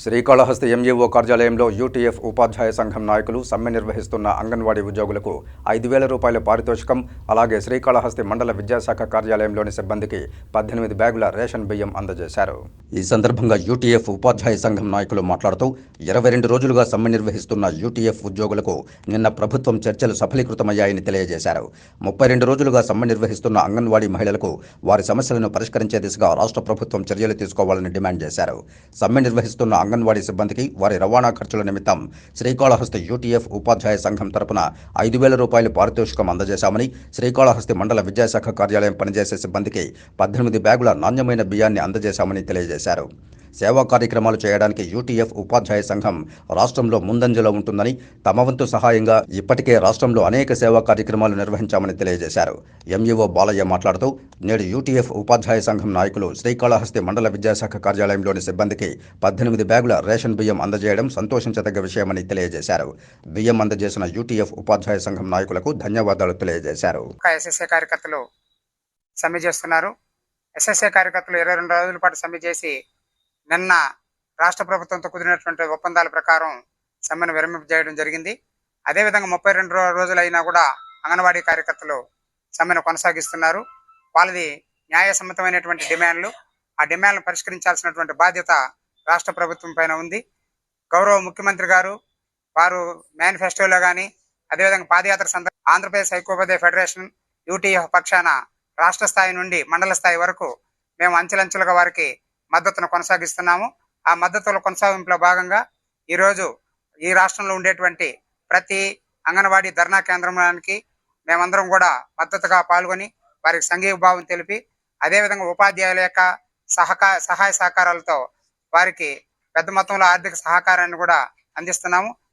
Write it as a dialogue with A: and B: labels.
A: Srikalahasti MEO కార్యాలయంలో UTF ఉపాధ్యాయ సంఘం నాయకులు సమ్మె నిర్వహిస్తున్న అంగన్వాడీ ఉద్యోగులకు 5,000 రూపాయల పారితోషికం, అలాగే శ్రీకాళహస్తి మండల విద్యాశాఖ కార్యాలయంలోని సిబ్బందికి 18 బ్యాగుల రేషన్ బియ్యం అందజేశారు. ఈ సందర్భంగా యూటీఎఫ్ ఉపాధ్యాయ సంఘం నాయకులు మాట్లాడుతూ 22 రోజులుగా సమ్మె నిర్వహిస్తున్న యూటీఎఫ్ ఉద్యోగులకు నిన్న ప్రభుత్వం చర్చలు సఫలీకృతమయ్యాయని తెలియజేశారు. 32 రోజులుగా సమ్మె నిర్వహిస్తున్న అంగన్వాడీ మహిళలకు వారి సమస్యలను పరిష్కరించే దిశగా రాష్ట్ర ప్రభుత్వం చర్యలు తీసుకోవాలని డిమాండ్ చేశారు. సమ్మె నిర్వహిస్తున్న అంగన్వాడీ సిబ్బందికి వారి రవాణా ఖర్చుల నిమిత్తం శ్రీకాళహస్తి యూటీఎఫ్ ఉపాధ్యాయ సంఘం తరపున 5,000 రూపాయల పారితోషికం అందజేశామని, శ్రీకాళహస్తి మండల విద్యాశాఖ కార్యాలయం పనిచేసే సిబ్బందికి 18 బ్యాగుల నాణ్యమైన బియ్యాన్ని అందజేశామని తెలియజేశారు. సేవా కార్యక్రమాలు చేయడానికి యూటీఎఫ్ ఉపాధ్యాయ సంఘం రాష్ట్రంలో ముందంజలో ఉంటుందని, తమ వంతు సహాయంగా ఇప్పటికే రాష్ట్రంలో అనేక సేవా కార్యక్రమాలు నిర్వహించామని తెలియజేశారు. ఎంఈఓ బాలయ్య మాట్లాడుతూ, నేడు యూటీఎఫ్ ఉపాధ్యాయ సంఘం నాయకులు శ్రీకాళహస్తి మండల విద్యాశాఖ కార్యాలయంలోని సిబ్బందికి 18 బ్యాగుల రేషన్ బియ్యం అందజేయడం సంతోషించదగ్గ విషయమని తెలియజేశారు. బియ్యం అందజేసిన యూటీఎఫ్ ఉపాధ్యాయ సంఘం నాయకులకు ధన్యవాదాలు తెలియజేశారు.
B: ఎస్ఎస్ఏ కార్యకర్తలు సమ్మె చేస్తున్నారు. ఎస్ఎస్ఏ కార్యకర్తలు 22 రోజుల పాటు సమ్మె చేసి నిన్న రాష్ట్ర ప్రభుత్వంతో కుదిరినటువంటి ఒప్పందాల ప్రకారం సమ్మెను విరమింపజేయడం జరిగింది. అదేవిధంగా 32 రోజులైనా కూడా అంగన్వాడీ కార్యకర్తలు సమ్మెను కొనసాగిస్తున్నారు. వాళ్ళది న్యాయసమ్మతమైనటువంటి డిమాండ్లు. ఆ డిమాండ్లను పరిష్కరించాల్సినటువంటి బాధ్యత రాష్ట్ర ప్రభుత్వం పైన ఉంది. గౌరవ ముఖ్యమంత్రి గారు వారు మేనిఫెస్టోలో కానీ, అదేవిధంగా పాదయాత్ర సందర్భంగా ఆంధ్రప్రదేశ్ ఐక్యోపాధ్యాయ ఫెడరేషన్ యూటీఎఫ్ పక్షాన రాష్ట్ర స్థాయి నుండి మండల స్థాయి వరకు మేము అంచెలంచెలుగా వారికి మద్దతును కొనసాగిస్తున్నాము. ఆ మద్దతుల కొనసాగింపులో భాగంగా ఈరోజు ఈ రాష్ట్రంలో ఉండేటువంటి ప్రతి అంగన్వాడీ ధర్నా కేంద్రానికి మేమందరం కూడా మద్దతుగా పాల్గొని వారికి సంఘీభావం తెలిపి, అదేవిధంగా ఉపాధ్యాయుల యొక్క సహాయ సహకారాలతో వారికి పెద్ద మొత్తంలో ఆర్థిక సహకారాన్ని కూడా అందిస్తున్నాము.